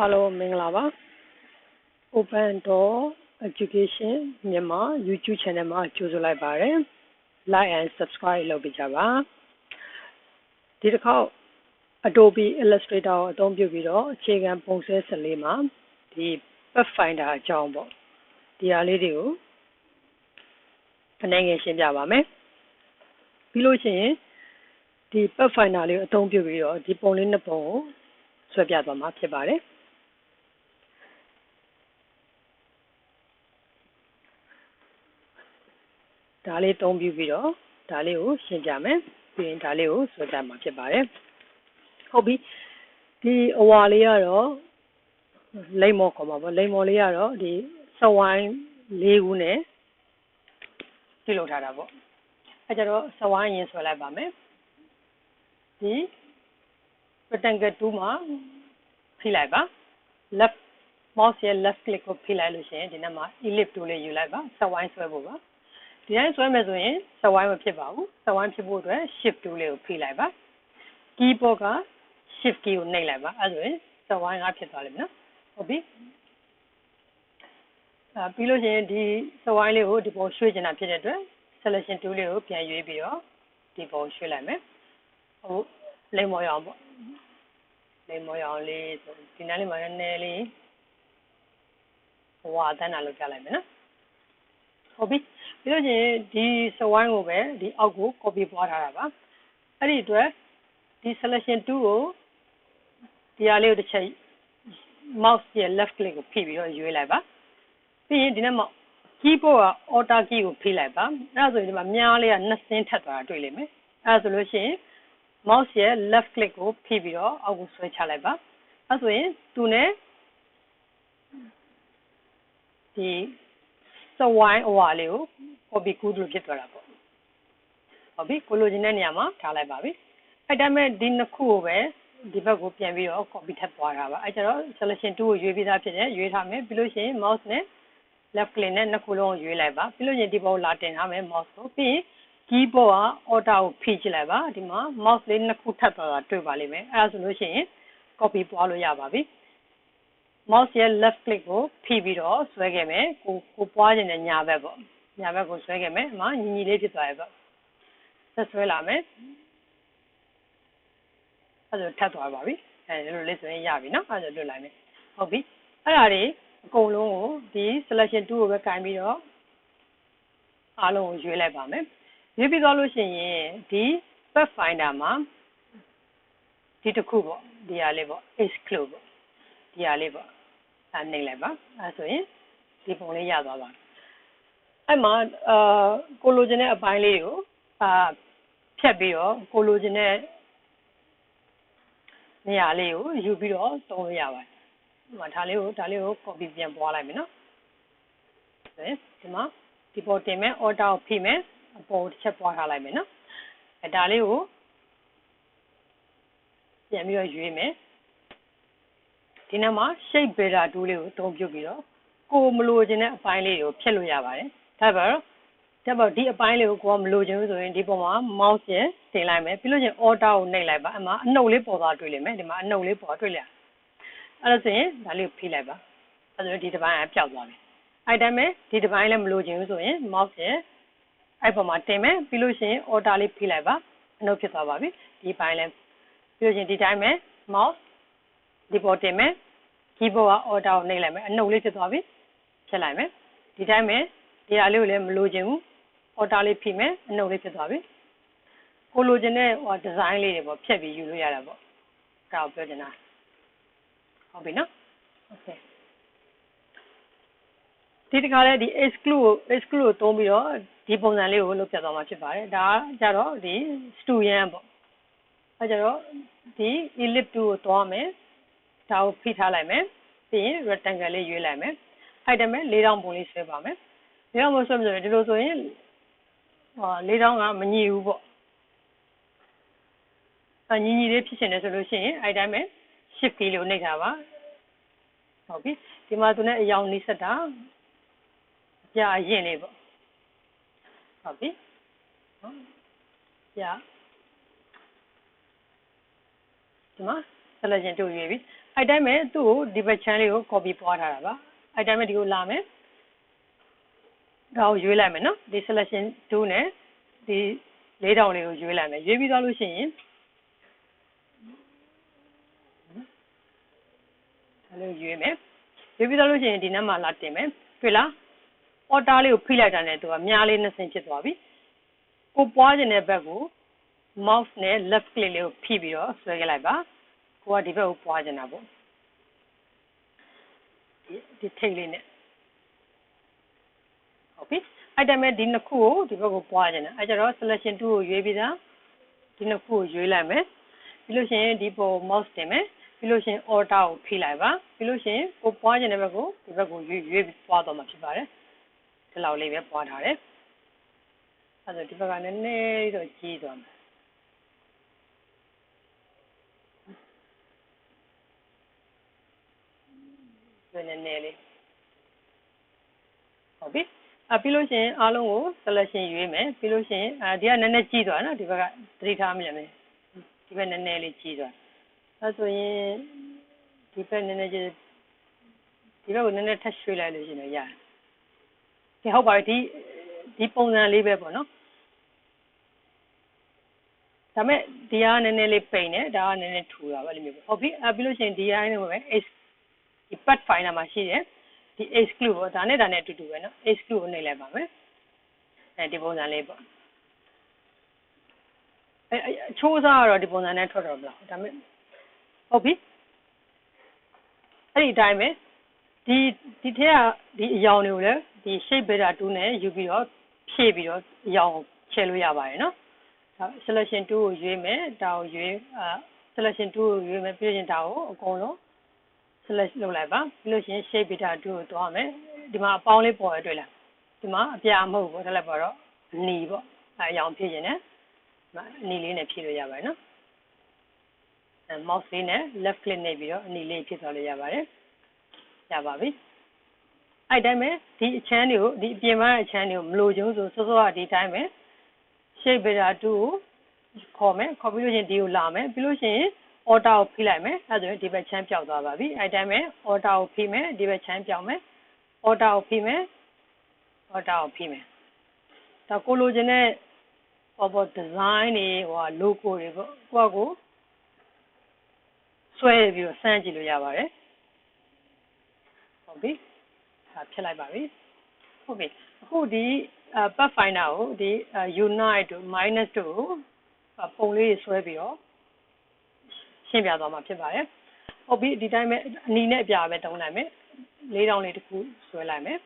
အားလုံးမင်္ဂလာပါ Open Door Education မြန်မာ YouTube Channel မှာကြိုဆိုလိုက်ပါတယ် Like and Subscribe လုပ်ပေးကြပါဒီတစ်ခေါက် Adobe Illustrator ကိုအသုံးပြုပြီးတော့အခြေခံပုံစံ14မှာဒီ Pathfinder အကြောင်းပေါ့ဒီဟာလေးတွေကိုအနေငယ်ရှင်းပြပါမယ်ပြီးလို့ရှိရင်ဒီ Pathfinder လေးကိုအသုံးပြုပြီးတော့ဒီပုံလေးနှစ်ပုံကိုဆွဲပြသွားမှာဖြစ်ပါတယ်ဒါလေးအသုံးပြုပြီးတော့ဒါလေးကိုရှင်းပြမယ်ပြီးရင်ဒါလေးကိုဆွဲပြမှာဖြစ်ပါတယ်ဟုတ်ပြီဒီအဝါလေးကတော့လိမ့်မော်ခေါ်မှာပေါ့လိမ့်မော်လေးကတော့ဒီစဝိုင်း၄ခုနဲ့ပြုလုပ်ထားတာပေါ့အဲကြတော့စဝိုင်းရင်ဆွဲလိုက်ပါမယ်ဒီ rectangle 2မှာဖိလိုက်ပါ left mouse ရဲ့ left click ကိုဖိလိုက်လို့ရှိရင်ဒီနေ့မှာ ellipse tool လေးယူလိုက်ပါစဝိုင်းဆွဲဖို့ပါဒီတိုင်းဆွဲမယ်ဆိုရင်စဝိုင်းမဖြစ်ပါဘူးစဝိုင်းဖြစ်ဖို့အတွက် shift tool လေးကိုဖိလိုက်ပါ keyboard က shift key ကိုနှိပ်လိုက်ပါအဲဆိုရင်စဝိုင်းကဖြစ်သွားလိမ့်မယ်နော်ဟုတ်ပြီပြီးလို့ရှိရင်ဒီစဝိုင်းလေးကိုဒီပေါ်ရွှေ့ချင်တာဖြစ်တဲ့အတွက် selection tool လေးကိုပြန်ရွေးပြီးတော့ဒီပေါ်ရွှေ့လိုက်မယ်ဟုတ်လိမ့်မော်ရအောင်ပေါ့လိမ့်မော်ရအောင်လေးဆိုဒီနားလေးမှာနည်းနည်းလေးဝါတန်းတာလောက်ပြလိုက်မယ်နော်ဟုတ်ပြီပြီးလို့ချင်းဒီစဝိုင်းကိုပဲဒီအောက်ကို copy ပွားထားတာပါအဲ့ဒီအတွက်ဒီ selection 2ကိုဒီဟာလေးကိုတစ်ချက် mouse ရဲ့ left click ကိုဖိပြီးတော့ရွေးလိုက်ပါပြီးရင်ဒီနေ့မှာ keyboard က alt key ကိုဖိလိုက်ပါအဲ့ဒါဆိုရင်ဒီမှာမြားလေးကနှစ်စင်းထပ်သွားတာတွေ့လိမ့်မယ်အဲ့ဒါဆိုလို့ရှိရင် mouse ရဲ့ left click ကိုဖိပြီးတော့အောက်ကိုဆွဲချလိုက်ပါအဲ့ဆိုရင်သူနဲ့ဒီစဝိုင်းအဝါလေးကို copy ကူးလို့ဖြစ်သွားတာပေါ့ဟုတ်ပြီကိုလိုချင်တဲ့နေရာမှာထားလိုက်ပါပြီအဲ့ဒါမဲ့ဒီနှစ်ခုကိုပဲဒီဘက်ကိုပြန်ပြီးတော့ copy ထပ်ပွားတာပါအဲ့ကျတော့ selection 2ကိုရွေးပြီးသားဖြစ်တယ်ရွေးထားမယ်ပြီးလို့ရှိရင် mouse နဲ့ left click နဲ့နှစ်ခုလုံးကိုရွေးလိုက်ပါပြီးလို့ရှိရင်ဒီပေါ်လာတင်ထားမယ် mouse ကိုပြီးရင် keyboard က alt ကိုဖိကြည့်လိုက်ပါဒီမှာ mouse လေးနှစ်ခုထပ်သွားတာတွေ့ပါလိမ့်မယ်အဲ့ဒါဆိုလို့ရှိရင် copy ပွားလို့ရပါပြီmouse ရဲ့ left click ကိုဖိပြီးတော့ဆွဲခဲ့မယ်ကိုပွားခြင်းနဲ့ညာဘက်ပေါ့ညာဘက်ကိုဆွဲခဲ့မယ်အမညီညီလေးဖြစ်သွားရဲ့ပေါ့ဆက်ဆွဲလာမယ်အဲ့ဒါထပ်သွားပါပြီအဲ့လိုလေးဆိုရင်ရပြီနော်အဲ့ဒါလွတ်လိုက်မယ်ဟုတ်ပြီအဲ့ဒါတွေအကုန်လုံးကိုဒီ selection 2ကိုပဲကင်ပြီးတော့အားလုံးကိုရွေးလိုက်ပါမယ်ရွေးပြီးတော့လို့ရှိရင်ဒီ Pathfinder မှာဒီတစ်ခုပေါ့ဒီဟာလေးပေါ့ exclude ပေါ့ဒီဟာလေးပေါ့နှိပ်လိုက်ပါအဲဆိုရင်ဒီပုံလေးရသွားပါအဲ့မှာကိုလိုချင်တဲ့အပိုင်းလေးကိုဖြတ်ပြီးတော့ကိုလိုချင်တဲ့နေရာလေးကိုယူပြီးတော့သုံးလို့ရပါတယ်ဒီမှာဒါလေးကို copy ပြန်ပွားလိုက်မယ်နော်ဒီမှာဒီပေါ်တင်မယ် alt ကိုဖိမယ်အပေါ်တစ်ချက်ပွားထားလိုက်မယ်နော်အဲဒါလေးကိုပြန်ပြီးတော့ရွေးမယ်ဒီနေ့မှာ shape builder tool လေးကိုအသုံးပြုပြီးတော့ကိုမလိုချင်တဲ့အပိုင်းလေးကိုဖြတ်လို့ရပါတယ်ဒါပေမဲ့ဒီအပိုင်းလေးကိုကိုကမလိုချင်ဘူးဆိုရင်ဒီပေါ်မှာ mouse နဲ့တင်လိုက်မယ်ပြီးလို့ချင်း alt ကိုနှိပ်လိုက်ပါအမှအနှုတ်လေးပေါ်သွားတွေ့လိမ့်မယ်ဒီမှာအနှုတ်လေးပေါ်တွေ့လိမ့်အဲ့ဒါဆိုရင်ဒါလေးကိုဖိလိုက်ပါအဲ့ဒါဆိုဒီတစ်ပိုင်းကပျောက်သွားပြီအဲ့ဒါမဲ့ဒီတစ်ပိုင်းလည်းမလိုချင်ဘူးဆိုရင် mouse နဲ့အဲ့ပေါ်မှာတင်မယ်ပြီးလို့ချင်း alt လေးဖိလိုက်ပါအနှုတ်ဖြစ်သွားပါပြီဒီပိုင်းလည်းပြီးလို့ချင်းဒီတိုင်းပဲ mouse ဒီပေါ်တင်မယ် keyboard က alt ကိုနှိပ်လိုက်မယ်အနှုတ်လေးဖြစ်သွားပြီဖြတ်လိုက်မယ်ဒီတိုင်းပဲဒီဟာလေးကိုလည်းမလိုချင်ဘူး alt လေးဖိမယ်အနှုတ်လေးဖြစ်သွားပြီကိုလိုချင်တဲ့ဒီဇိုင်းလေးတွေပေါ့ဖြတ်ပြီးယူလို့ရတာပေါ့ဒါကိုပြောချင်တာဟုတ်ပြီနော်โอเคဒီတခါလဲဒီ exclude ကိုသုံးပြီးတော့ဒီပုံစံလေးကိုလုပ်ပြသွားမှာဖြစ်ပါတယ်ဒါကြတော့ဒီ student ပေါ့အဲကြတော့ဒီ ellipse tool ကိုသွားမယ်ဒါကိုဖိထားလိုက်မယ်ပြီးရင် rectangle လေးရွေးလိုက်မယ်အဲ့ဒါမဲ့၄တောင်ပုံလေးဆွဲပါမယ်၄တောင်ပုံဆွဲမယ်ဆိုရင်ဒီလိုဆိုရင်၄တောင်ကမညီဘူးပေါ့ညီညီလေးဖြစ်ချင်တယ်ဆိုလို့ရှိရင်အဲ့တိုင်းပဲ shift key လေးကိုနှိပ်ထားပါဟုတ်ပြီဒီမှာသူနဲ့အရောင်နှိစက်တာကြာရင်လေးပေါ့ဟုတ်ပြီကြာဒီမှာ selection 2ရွေးပြီ အဲ့တိုင်းပဲသူ့ကိုဒီဘက်ချမ်းလေးကို copy ပွားထားတာပါအဲ့တိုင်းပဲဒီကိုလာမယ်ဒါကိုရွေးလိုက်မယ်နော်ဒီ selection tool နဲ့ဒီလေးတောင်လေးကိုရွေးလိုက်မယ်ရွေးပြီးသွားလို့ရှိရင်ဒါလေးရွေးမယ်ရွေးပြီးသွားလို့ရှိရင်ဒီနံပါတ်လာတင်မယ်တွေ့လား order လေးကိုဖိလိုက်တာနဲ့သူကမြားလေးနှစ်ဆင့်ဖြစ်သွားပြီကိုပွားခြင်းတဲ့ဘက်ကို mouse နဲ့ left click လေးကိုဖိပြီးတော့ဆွဲခဲ့လိုက်ပါကိုကဒီဘက်ကိုပွားခြင်းတာပေါ့ဒီထိတ်လေးနဲ့ဟုတ်ပြီအဲ့တိုင်းပဲဒီနှစ်ခုကိုဒီဘက်ကိုပွားခြင်းတာအဲ့ကြတော့ selection 2ကိုရွေးပြီးသားဒီနှစ်ခုကိုရွေးလိုက်မယ်ပြီးလို့ရှိရင်ဒီပေါ် mouse တင်မယ်ပြီးလို့ရှိရင် order ကိုဖိလိုက်ပါပြီးလို့ရှိရင်ကိုပွားခြင်းတဲ့ဘက်ကိုဒီဘက်ကိုရွေးပွားတော့မှာဖြစ်ပါတယ်ဒီလောက်လေးပဲပွားထားတယ်အဲ့ဒါဒီဘက်ကနည်းနည်းတော့ကြီးသွားမယ်နည်းနည်းလေးဟုတ်ပြီပြီးလို့ရှိရင်အားလုံးကို selection ရွေးမယ်ပြီးလို့ရှိရင်ဒီကနည်းနည်းကြီးသွားနော်ဒီဘက်ကသတိထားမိရမယ်ဒီဘက်နည်းနည်းလေးကြီးသွားအဲဆိုရင်ဒီဘက်နည်းနည်းကြီးဒီဘက်ကိုနည်းနည်းထပ်ရွှေ့လိုက်လို့ရှိရင်ရတယ်ဒီဟုတ်ပါတယ်ဒီပုံစံလေးပဲပေါ့နော်ဒါမဲ့ဒီကနည်းနည်းလေးပိန်တယ်ဒါကနည်းနည်းထူတာပဲအဲ့လိုမျိုးဟုတ်ပြီပြီးလို့ရှိရင်ဒီအတိုင်းပဲဒီ path finder မှာရှိတယ်ဒီ exclude ပေါ့ဒါနဲ့အတူတူပဲเนาะ exclude ကိုနှိပ်လိုက်ပါမယ်ဒီပုံစံလေးပေါ့အချိုးစားကတော့ဒီပုံစံနဲ့ထွက်တော့မလားဒါမဲ့ဟုတ်ပြီအဲ့ဒီအတိုင်းပဲဒီထဲကဒီအရောင်တွေကိုလည်းဒီ shape builder tool နဲ့ယူပြီးတော့ဖြည့်ပြီးတော့အရောင်ချဲလို့ရပါတယ်เนาะဒါ selection tool ကိုရွေးမယ်ဒါကိုရွေးselection tool ကိုရွေးမယ်ပြီးရင်ဒါကိုအကုန်လုံးselect လုပ်လိုက်ပါပြီးလို့ရှိရင် shape builder tool ကိုသွားမယ်ဒီမှာအပေါင်းလေးပေါ်ရတွေ့လားဒီမှာအပြာမဟုတ်ဘူးဒါလည်းပေါ်တော့အနီပေါ့အရောင်ဖြည့်ခြင်းနဲ့အနီလေးနဲ့ဖြည့်လို့ရပါတယ်နော်mouse လေးနဲ့ left click နှိပ်ပြီးတော့အနီလေးဖြည့်သွားလို့ရပါတယ်ရပါပြီအဲ့တိုင်းပဲဒီအချမ်းတွေကိုဒီအပြင်ပန်းအချမ်းတွေကိုမလိုချင်ဘူးဆိုစောစောကဒီတိုင်းပဲ shape builder tool ကိုခေါ်မယ်ခေါ်ပြီးလို့ရှိရင်ဒီကိုလာမယ်ပြီးလို့ရှိရင်order ကိုဖိလိုက်မယ်အဲ့ဒါဆိုရင်ဒီဘက်ချမ်းပြောက်သွားပါပြီအဲ့တိုင်းပဲ order ကိုဖိမယ်ဒီဘက်ချမ်းပြောက်မယ် order ကိုဖိမယ် order ကိုဖိမယ်ဒါကိုလိုချင်တဲ့ပေါ် design တွေlogo တွေပေါ့ကိုဆွဲပြီးတော့စမ်းကြည့်လို့ရပါတယ်ဟုတ်ပြီဒါဖြစ်လိုက်ပါပြီဟုတ်ပြီအခုဒီ pathfinder ကိုဒီ unite တို့ minus တို့ပုံလေးဆွဲပြီးတော့ရှင်းပြသွားမှာဖြစ်ပါတယ်ဟုတ်ပြီဒီတိုင်းပဲအနီနဲ့အပြာပဲတုံးလိုက်မယ်လေးတောင်လေးတစ်ခုဆွဲလိုက်မယ်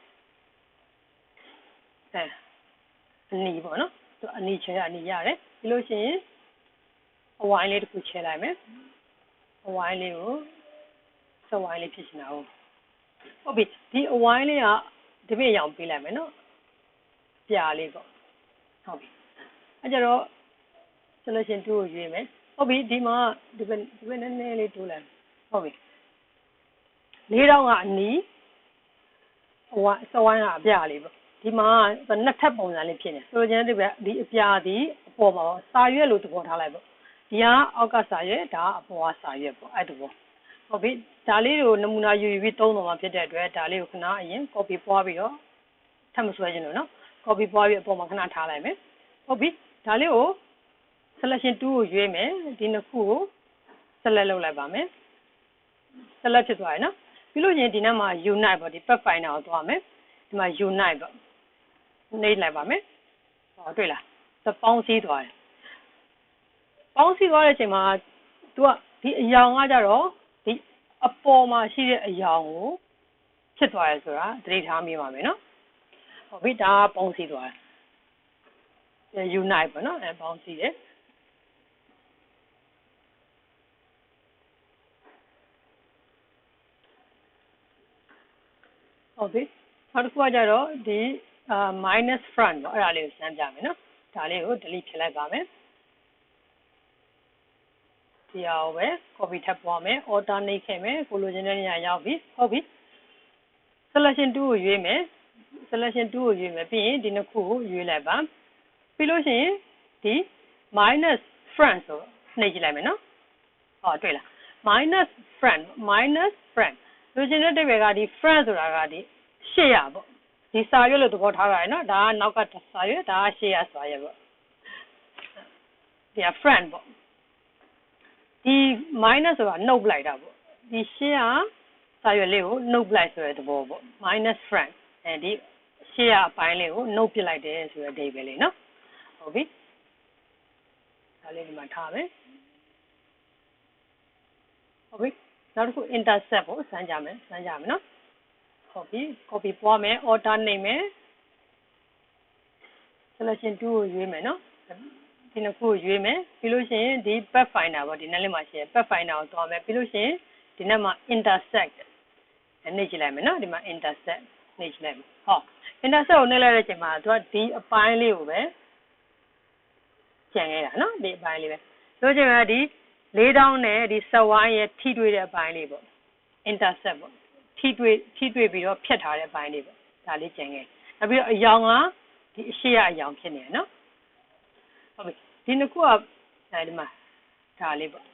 အနီပေါ့နော်သူအနီချဲအနီရတယ်ပြီးလို့ရှိရင်အဝိုင်းလေးတစ်ခုချဲလိုက်မယ်အဝိုင်းလေးကိုစဝိုင်းလေးဖြစ်နေတာဟုတ်ပြီဒီအဝိုင်းလေးကဒီပြည့်ရောင်ပေးလိုက်မယ်နော်ပြာလေးပေါ့ဟုတ်ပြီအဲကြတော့ selection 2ကိုရွေးမယ်ဟုတ်ပြီဒီမှာဒီဘက်နည်းနည်းလေးတိုးလိုက်ဟုတ်ပြီလေးတောင်ကအနီစဝိုင်းကအပြာလေးပေါ့ဒီမှာနှစ်ထပ်ပုံစံလေးဖြစ်နေဆိုကြတဲ့ဒီအပြာဒီအပေါ်မှာစာရွက်လို့သဘောထားလိုက်ပေါ့ဒီကအောက်ကစာရွက်ဒါကအပေါ်ကစာရွက်ပေါ့အဲ့ဒါပေါ့ဟုတ်ပြီဒါလေးကိုနမူနာယူပြီးသုံးတော့မှာဖြစ်တဲ့အတွက်ဒါလေးကိုခဏအရင် copy ပွားပြီးတော့ထပ်မဆွဲခြင်းလို့နော် copy ပွားပြီးအပေါ်မှာခဏထားလိုက်မယ်ဟုတ်ပြီဒါလေးကို selection 2ကိုရွေးမယ်ဒီနှစ်ခုကို select လုပ်လိုက်ပါမယ် select ဖြစ်သွားပြီနော်ပြီးလို့ရင်ဒီနေ့မှာ unite ပေါ့ဒီ pathfinder ကိုသွားမယ်ဒီမှာ unite ပေါ့နှိပ်လိုက်ပါမယ်ဟောတွေ့လားပေါင်းစည်းသွားတယ်ပေါင်းစည်းသွားတဲ့အချိန်မှာ तू ကဒီအရောင်ကကြတော့ဒီအပေါ်မှာရှိတဲ့အရောင်ကိုဖြစ်သွားတယ်ဆိုတာသတိထားမိပါမယ်နော်ဟုတ်ပြီဒါပေါင်းစည်းသွားတယ် unite ပေါ့နော်ပေါင်းစည်းတယ်ဟုတ်ပြီနောက်တစ်ခုကကြတော့ဒီ minus front ပေါ့အဲ့ဒါလေးကိုစမ်းပြမယ်နော်ဒါလေးကို delete ဖြစ်လိုက်ပါမယ်ဒီအောင်ပဲ copy ထပ်ပွားမယ် order နှိပ်ခဲ့မယ်ကိုလိုချင်တဲ့နေရာရောက်ပြီဟုတ်ပြီ selection 2ကိုရွေးမယ် selection 2ကိုရွေးမယ်ပြီးရင်ဒီနှစ်ခုကိုရွေးလိုက်ပါပြီးလို့ရှိရင်ဒီ minus front ဆိုနှိပ်ကြည့်လိုက်မယ်နော်ဟောတွေ့လား minus friend လိုချင်တဲ့ဘက်ကဒီ friend ဆိုတာကဒီ800ပေါ့ဒီစာရွက်လို့သဘောထားရတယ်နော်ဒါကနောက်ကစာရွက်ဒါက800စာရွက်ပေါ့ဒီ friend ပေါ့ဒီ minus ဆိုတာနှုတ်ပလိုက်တာပေါ့ဒီ800စာရွက်လေးကိုနှုတ်ပလိုက်ဆိုတဲ့သဘောပေါ့ minus friend ဒီ800အပိုင်းလေးကိုနှုတ်ပလိုက်တယ်ဆိုတဲ့အဓိပ္ပာယ်လေးနော်ဟုတ်ပြီဒါလေးဒီမှာထားမယ်ဟုတ်ပြီနောက်တစ်ခု intercept ကိုစမ်းကြမယ်နော်ဟုတ်ပြီ copy ပွားမယ် alternate မယ် selection 2ကိုရွေးမယ်နော်ဒီနှစ်ခုကိုရွေးမယ်ပြီးလို့ရှိရင်ဒီ pathfinder ပေါ့ဒီနေ့လေးမှာရှိရ pathfinder ကိုသွားမယ်ပြီးလို့ရှိရင်ဒီနေ့မှာ intersect နေကြည့်လိုက်မယ်နော်ဒီမှာ intersect နေကြည့်လိုက်မယ်ဟော intersect ကိုနှိပ်လိုက်တဲ့အချိန်မှာသူကဒီအပိုင်းလေးကိုပဲကျန်ခဲ့တာနော်ဒီအပိုင်းလေးပဲဆိုကြရင်ဒီ4000နဲ့ဒီ server ရဲ့ထိတွေ့တဲ့အပိုင်းလေးပေါ့ intercept ပေါ့ထိတွေ့ပြီးတော့ဖြတ်ထားတဲ့အပိုင်းလေးပေါ့ဒါလေးကျန်ခဲ့နောက်ပြီးတော့အယောင်ကဒီအရှိရအယောင်ဖြစ်နေတယ်နော်ဟုတ်ပြီဒီနှစ်ခုကဒီမှာဒါလေးပေါ့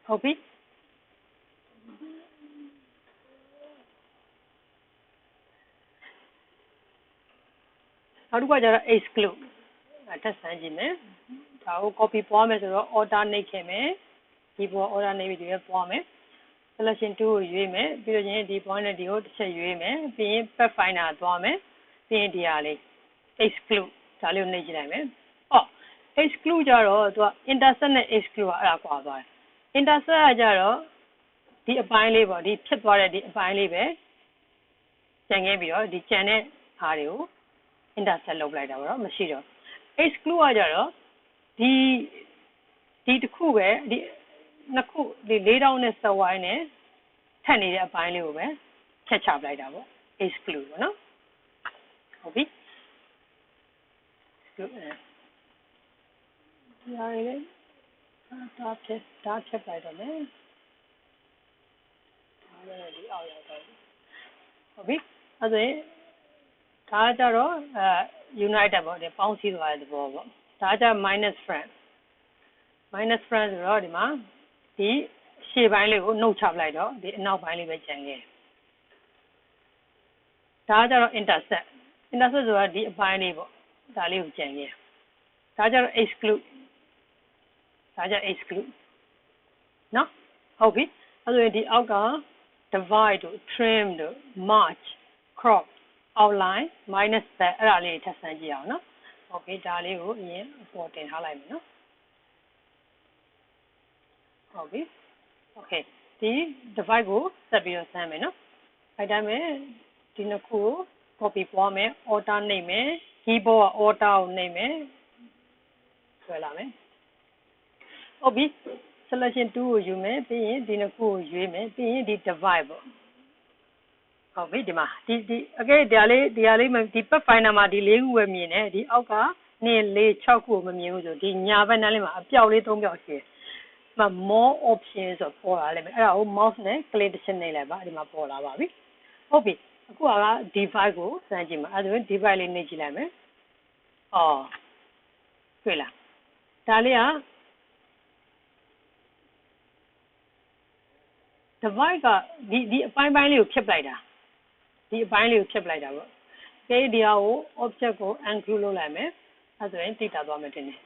ဟုတ်ပြီနောက်တစ်ခုကကျတော့ exclude ထပ်ဆန်းကြည့်မယ်ဒါကို copy ပွားမယ်ဆိုတော့ alternate ခဲ့မယ်ဒီပေါ် alternate ပြီးဒီပွားမယ် selection 2ကိုရွေးမယ်ပြီးတော့ရင်ဒီ point နဲ့ဒီကိုတစ်ချက်ရွေးမယ်ပြီးရင် pathfinder သွားမယ်ပြီးရင်ဒီဟာလေး exclude ဒါလေးကိုနှိပ်ကြည့်လိုက်မယ်exclude ကြတော့သူက intercept နဲ့ exclude ကအဲ့ဒါကွာသွားတယ် intercept ကကြတော့ဒီအပိုင်းလေးပေါ့ဒီဖြစ်သွားတဲ့ဒီအပိုင်းလေးပဲကျန်ခဲ့ပြီးတော့ဒီကျန်တဲ့ဟာတွေကို intercept လုပ်လိုက်တာပေါ့နော်မရှိတော့ exclude ကကြတော့ဒီတစ်ခုပဲဒီနှစ်ခုဒီ4000နဲ့ server နဲ့ထပ်နေတဲ့အပိုင်းလေးကိုပဲဖြတ်ချပလိုက်တာပေါ့ exclude ပေါ့နော်ဟုတ်ပြီဒါရယ်ဒါဖြတ်လိုက်တော့မယ်ဒါလည်းဒီအောက်ရောက်တော့ဟုတ်ပြီအဲ့ဒါဒါကြတော့united ပေါ့ဒီပေါင်းစည်းသွားတဲ့သဘောပေါ့ဒါကြ minus friend ဆိုတော့ဒီမှာဒီရှေ့ပိုင်းလေးကိုနှုတ်ချပလိုက်တော့ဒီအနောက်ပိုင်းလေးပဲကျန်ခဲ့ဒါကြတော့ intercept ဆိုတာဒီအပိုင်းလေးပေါ့ဒါလေးကိုကျန်ခဲ့ဒါကြတော့ exclude နော်ဟုတ်ပြီအဲ့ဒါဒီအောက်က divide တို့ trim တို့ merge crop outline minus that အဲ့ဒါလေးထပ်ဆန်းကြည့်အောင်နော်ဟုတ်ပြီဒါလေးကိုအရင်အပေါ်တင်ထားလိုက်မယ်နော်ဟုတ်ပြီ okay ဒီ divide ကိုဆက်ပြီးတော့ဆန်းမယ်နော်အဲ့တိုင်းပဲဒီနှစ်ခုကို copy ပွားမယ် alternate မယ် keyboard က alter ကိုနှိပ်မယ်ဆွဲလာမယ်ဟုတ်ပြီ selection 2ကိုယူမယ်ပြီးရင်ဒီနှစ်ခုကိုရွေးမယ်ပြီးရင်ဒီ divide ပေါ့ဟုတ်ပြီဒီမှာဒီokay ဒီဟာလေးဒီ pathfinder မှာဒီ၄ခုပဲမြင်တယ်ဒီအောက်က2 4 6ခုကိုမမြင်ဘူးဆိုဒီညာဘက်နားလေးမှာအပြောက်လေး3ပြောက်ရှိတယ်ဒီမှာ more options ဆိုပေါ်လာလိမ့်မယ်အဲ့ဒါကို mouse နဲ့ click တစ်ချက်နှိပ်လိုက်ပါဒီမှာပေါ်လာပါပြီဟုတ်ပြီအခုက divide ကိုစမ်းကြည့်မှာအဲ့ဒါဆိုရင် divide လေးနှိပ်ကြည့်လိုက်မယ်တွေ့လားဒါလေးကdivide ကဒီအပိုင်းလေးကိုဖြတ်ပလိုက်တာဒီအပိုင်းလေးကိုဖြတ်ပလိုက်တာပေါ့။ဒီဟာကို object ကို include လုပ်လိုက်မယ်။အဲဆိုရင်တိတာသွားမယ်တင်တယ်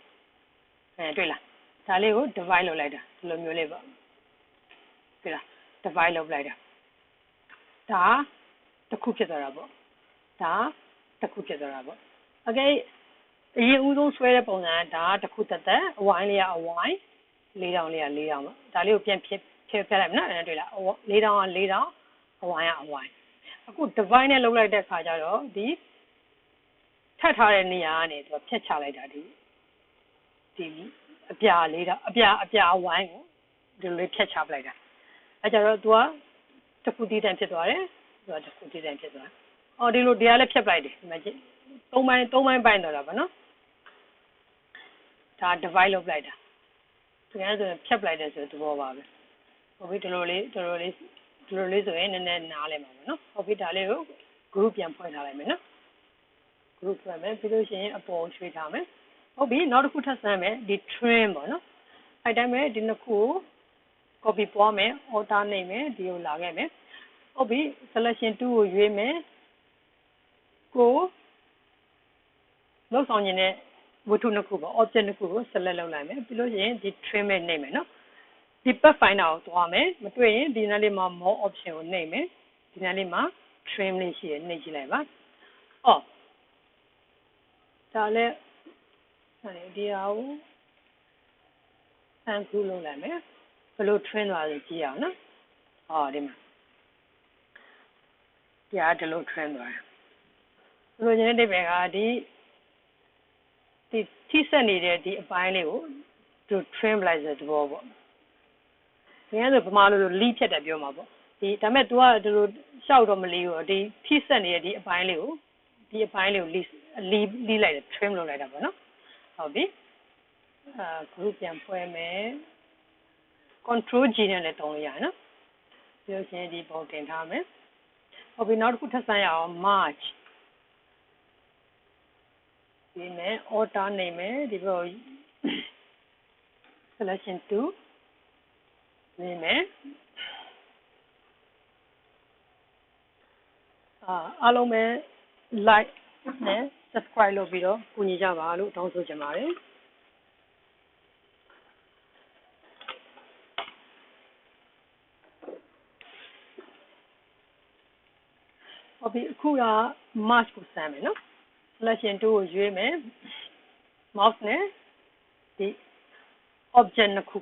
။တွေ့လား။ဒါလေးကို divide လုပ်လိုက်တာဒီလိုမျိုးလေးပေါ့။တွေ့လား။ divide လုပ်လိုက်တာ။ဒါတစ်ခုဖြစ်သွားတာပေါ့။ဒါတစ်ခုဖြစ်သွားတာပေါ့။ Okay အရင်ဦးဆုံးဆွဲတဲ့ပုံစံကဒါတစ်ခုသက်သက်အဝိုင်းလေးကအဝိုင်း4000လေးက4000ပေါ့။ဒါလေးကိုပြန်ဖြတ်လိုက်မယ်နော်တွေ့လား4000က4000အဝိုင်းကအဝိုင်းအခု divide နဲ့လုပ်လိုက်တဲ့ခါကျတော့ဒီထပ်ထားတဲ့နေရာကနေသူဖြတ်ချလိုက်တာဒီအပြာလေးတော့အပြာအဝိုင်းကိုဒီလိုဖြတ်ချပလိုက်တာအဲကြတော့သူကတစ်ခုတည်းတန်းဖြစ်သွားတယ်သူကတစ်ခုတည်းတန်းဖြစ်သွားဒီလိုတရားလည်းဖြတ်ပလိုက်တယ်ဒီမှာကြည့်၃ပိုင်းပိုင်းတော့တာပေါ့နော်ဒါ divide လုပ်လိုက်တာဒီကနေ့ဆိုရင်ဖြတ်ပလိုက်တယ်ဆိုတဲ့သဘောပါပဲဟုတ်ပြီဒီလိုလေးဆိုရင်နည်းနည်းနားလဲမှာပေါ့နော်ဟုတ်ပြီဒါလေးကို group ပြန်ဖွင့်ထားလိုက်မယ်နော် group ဖွင့်မယ်ပြီးလို့ရှိရင်အပေါ်ရွှေ့ထားမယ်ဟုတ်ပြီနောက်တစ်ခုထပ်ဆန်းမယ်ဒီ trim ပေါ့နော် အဲ့တိုင်းပဲဒီနှစ်ခုကို copy ပွားမယ် alternate မယ်ဒီကိုလာခဲ့မယ်ဟုတ်ပြီ selection 2ကိုရွေးမယ်ကိုလောက်ဆောင်ခြင်းနဲ့ဝတ္ထုနှစ်ခုပေါ့ object နှစ်ခုကို select လုပ်လိုက်မယ်ပြီးလို့ရှိရင်ဒီ trim နဲ့နှိပ်မယ်နော်ဒီ path finder ကိုသွားမယ်မတွေ့ရင်ဒီနားလေးမှာ more option ကိုနှိပ်မယ်ဒီနားလေးမှာ trim လေးရှိတယ်နှိပ်ကြည့်လိုက်ပါအော်ဒါလည်းဒီဟာကို undo လုပ်လိုက်မယ်ဘယ်လို trim သွားလဲကြည့်အောင်နော်ဟောဒီမှာဒီလို trim သွားတယ်ဆိုရင်ဒီဘက်ကဒီထိစက်နေတဲ့ဒီအပိုင်းလေးကိုသူ trim လိုက်တဲ့သဘောပေါ့ဒီကဆိုဗမာလို lead ဖြတ်တယ်ပြောမှာပေါ့ဒီဒါမဲ့ तू ကဒီလိုရှောက်တော့မလီဘူးဒီထိစက်နေတဲ့ဒီအပိုင်းလေးကို lead လိုက်တယ် trim လုပ်လိုက်တာပေါ့နော်ဟုတ်ပြီgroup ပြန်ဖွဲ့မယ် control G နဲ့လည်းတုံးလို့ရတယ်နော်ပြီးလို့ရှိရင်ဒီပုံတင်ထားမယ်ဟုတ်ပြီနောက်တစ်ခုထပ်ဆန်းရအောင် march ဒီမဲ့ order နေမယ်ဒီဘက် selection 2နေမယ်အားလုံးပဲ like နဲ့ subscribe လုပ်ပြီးတော့ကူညီကြပါလို့တောင်းဆိုချင်ပါတယ်ဟုတ်ပြီအခုက march ကိုစမ်းမယ်နော် selection 2ကိုရွေးမယ် mouse နဲ့ဒီ object နှစ်ခု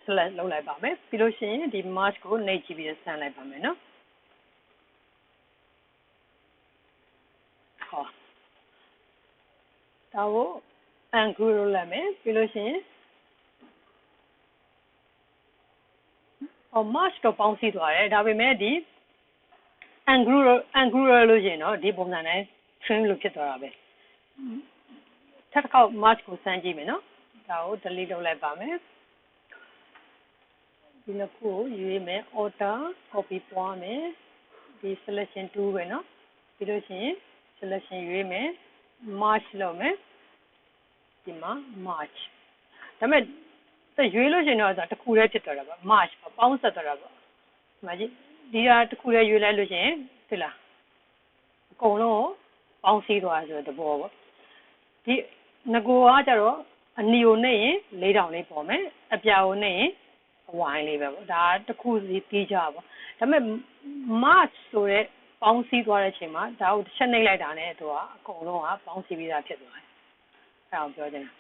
select လုပ်လိုက်ပါမယ်ပြီးလို့ရှိရင်ဒီ march ကိုနှိပ်ကြည့်ပြီးစမ်းလိုက်ပါမယ်နော်ဟောဒါကို undo လုပ်လိုက်မယ်ပြီးလို့ရှိရင်march တော့ပေါင်းစည်းသွားတယ်ဒါပေမဲ့ဒီ undo လို့ရှိရင်တော့ဒီပုံစံနဲ့ trim လို့ဖြစ်သွားတာပဲထပ်တစ်ခေါက် march ကိုစမ်းကြည့်မယ်နော်ဒါကို delete လုပ်လိုက်ပါမယ်ဒီနှစ်ခုကိုရွေးမယ် order copy ပွားမယ်ဒီ selection 2ပဲနော်ပြီးလို့ရှိရင် selection ရွေးမယ် march လုပ်မယ်ဒီမှာ march ဒါပေမဲ့ရွေးလို့ရှိရင်တော့တစ်ခုတည်းဖြစ်သွားတာပေါ့ march ပေါင်းဆက်သွားတာပေါ့ဒီမှာကြည့်ဒီဟာတစ်ခုတည်းရွေးလိုက်လို့ရှိရင်သိလားအကုန်လုံးကိုပေါင်းစည်းသွားဆိုတဲ့သဘောပေါ့ဒီငကိုကကြတော့အနီကိုနှိပ်ရင်4000လေးပေါ်မယ်အပြာကိုနှိပ်ရင်အဝိုင်းလေးပဲပေါ့ဒါတစ်ခုစီပြီးကြပါဒါပေမဲ့ march ဆိုတဲ့ပေါင်းစည်းသွားတဲ့အချိန်မှာဒါကိုတစ်ချက်နှိပ်လိုက်တာနဲ့သူကအကုန်လုံးကပေါင်းစည်းပြီးသားဖြစ်သွားတယ်အဲ့အောင်ပြောချင်တာ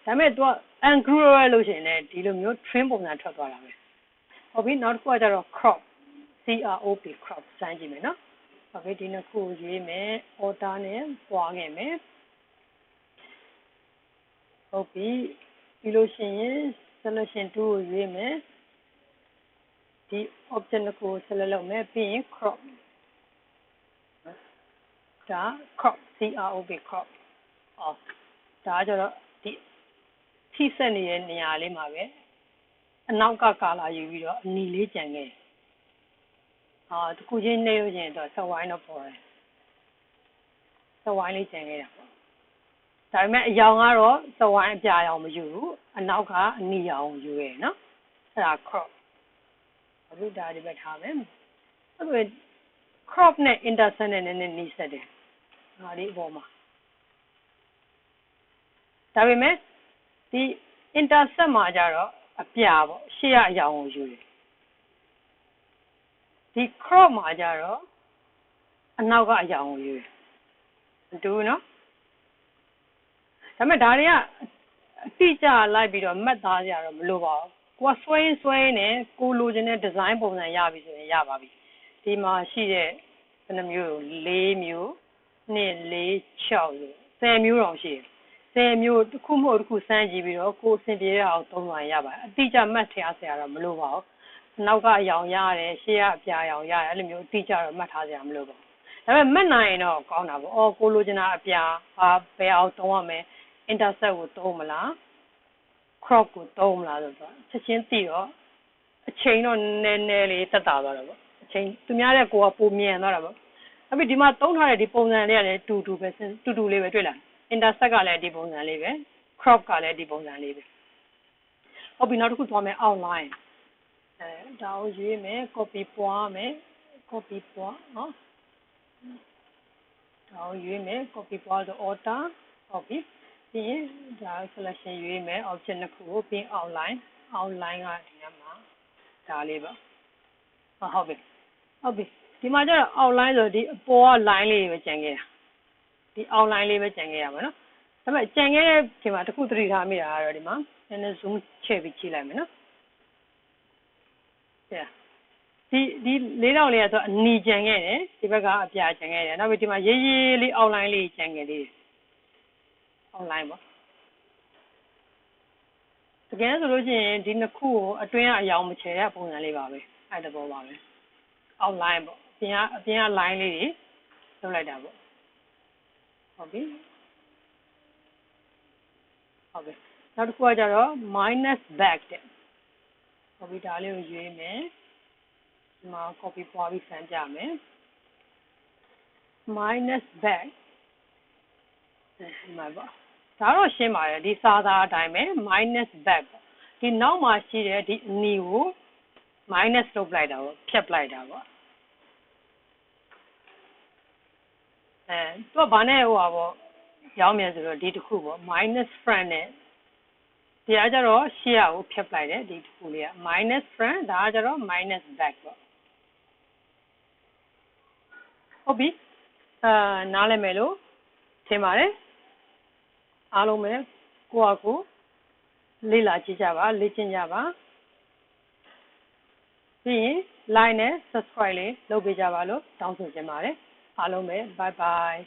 ဒါပေမဲ့သူက undo လို့ရှိရင်လည်းဒီလိုမျိုး trim ပုံစံထွက်သွားတာပဲဟုတ်ပြီနောက်တစ်ခုကကြတော့ crop crop စမ်းကြည့်မယ်နော်ဟုတ်ပြီဒီနှစ်ခုရွေးမယ် order နဲ့ပွားခဲ့မယ်ဟုတ်ပြီပြီးလို့ရှိရင် selection 2ကိုရွေးမယ်ဒီ object နှစ်ခုကို select လုပ်မယ်ပြီးရင် crop ဒါ crop crop ဒါကြတော့ဒီထိစက်နေတဲ့နေရာလေးမှာပဲအနောက်ကကာလာယူပြီးတော့အနီလေးကြံခဲ့တခုချင်းနှိပ်လို့ချင်းတော့ဆက်ဝိုင်းတော့ပေါ်တယ်ဆက်ဝိုင်းလေးကြံခဲ့တာပေါ့ဒါပေမဲ့အယောင်ကတော့ဆက်ဝိုင်းအပြာရောင်မယူဘူးအနောက်ကအနီရောင်ယူရဲနော်အဲ့ဒါ crop အခုဒါဒီဘက်ထားမယ်အဲ့ဒါ crop နဲ့ intersect နဲ့နည်းနည်းနှိစက်တယ်ငါလေးအပေါ်မှာဒါပေမဲ့ဒီ intersect မှာကြတော့အပြာပေါ့ရှေ့ကအယောင်ကိုယူတယ်ဒီ crop မှာကြတော့အနောက်ကအယောင်ကိုယူတယ်မတူဘူးနော်ဒါပေမဲ့ဒါတွေကအတိအကျလိုက်ပြီးတော့မှတ်သားကြရတော့မလိုပါဘူးကိုကဆွဲနေကိုလိုချင်တဲ့ design ပုံစံရပြီဆိုရင်ရပါပြီဒီမှာရှိတဲ့ဘယ်နှမျိုး4မျိုး2 4 6 10မျိုးတောင်ရှိတယ်10မျိုးတစ်ခုမဟုတ်တစ်ခုစမ်းကြည့်ပြီးတော့ကိုအဆင်ပြေတဲ့အောင်သုံးသွားရပါတယ်အတိအကျမှတ်ထားစရာတော့မလိုပါဘူးနောက်ကအယောင်ရတယ်ရှေ့ကအပြာရောင်ရတယ်အဲ့လိုမျိုးအတိအကျတော့မှတ်ထားစရာမလိုပါဘူးဒါပေမဲ့မှတ်နိုင်ရင်တော့ကောင်းတာပေါ့ကိုလိုချင်တာအပြာဘယ်အောင်သုံးရမလဲ intersect ကိုသုံးမလား crop ကိုသုံးမလားဆိုတော့ချက်ချင်းသိတော့အချိန်တော့နည်းနည်းလေးတက်တာသွားတော့ပေါ့အချိန်သူများတဲ့ကိုကပိုမြန်သွားတာပေါ့အဲ့ပြီးဒီမှာသုံးထားတဲ့ဒီပုံစံလေးကလည်းတူတူလေးပဲတွေ့လား intersect ကလည်းဒီပုံစံလေးပဲ crop ကလည်းဒီပုံစံလေးပဲ ဟုတ်ပြီနောက်တစ်ခုသွားမယ် outline ဒါကိုရွေးမယ် copy ပွားမယ် copy ပွားနော်ဒါကိုရွေးမယ် copy ပွားဆို alter ဟုတ်ပြီပြီးရင်ဒါ selection ရွေးမယ် object နှစ်ခုကိုပြီး outline ကဒီမှာဒါလေးပါဟုတ်ပြီဒီမှာကျတော့ outline ဆိုဒီအပေါ်က line လေးပဲကျန်ခဲ့တာဒီ outline လေးပဲကျန်ခဲ့ရမှာနော်ဒါပေမဲ့ကျန်ခဲ့တဲ့ဒီမှာတစ်ခုသတိထားမိတာကတော့ဒီမှာနည်းနည်း zoom ချဲ့ပြီးကြည့်လိုက်မယ်နော်ဒီလေးတောင်လေးကဆိုအနီကျန်ခဲ့တယ်ဒီဘက်ကအပြာကျန်ခဲ့တယ်နောက်ပြီးဒီမှာရေးရေးလေး outline လေးကျန်ခဲ့သေးတယ် outline ပေါ့တကယ်ဆိုလို့ရှိရင်ဒီနှစ်ခုကိုအတွင်းကအယောင်မချဲတဲ့ပုံစံလေးပါပဲအဲ့တဘောပါပဲ outline ပေါ့အပြင်က line လေးတွေလုပ်လိုက်တာပေါ့ဟုတ်ပြီနောက်တစ်ခုကကြတော့ minus back တဲ့ဟုတ်ပြီဒါလေးကိုရွေးမယ်ဒီမှာ copy ပွားပြီးဆန်းကြမယ် minus back ဒီမှာပေါ့ဒါတော့ရှင်းပါတယ်ဒီစာသားအတိုင်းပဲ minus back ဒီနောက်မှာရှိတဲ့ဒီအနီကို minus လုပ်လိုက်တာပေါ့ဖြတ်လိုက်တာပေါ့သူကဘာနဲ့ဟိုပါပေါ့ရောင်းမြန်ဆိုတော့ဒီတစ်ခုပေါ့ minus front နဲ့ဒီကကြတော့ရှေ့ကိုဖြတ်လိုက်တယ်ဒီတစ်ခုလေးက minus front ဒါကကြတော့ minus back ပေါ့ဟုတ်ပြီနားလည်မယ်လို့ထင်ပါတယ်အားလုံးပဲကိုယ့်အကူလေ့လာကြည့်ကြပါလေ့ကျင့်ကြပါပြီးရင် like နဲ့ subscribe လေးလုပ်ပေးကြပါလို့တောင်းဆိုချင်ပါတယ်အားလုံးပဲ bye bye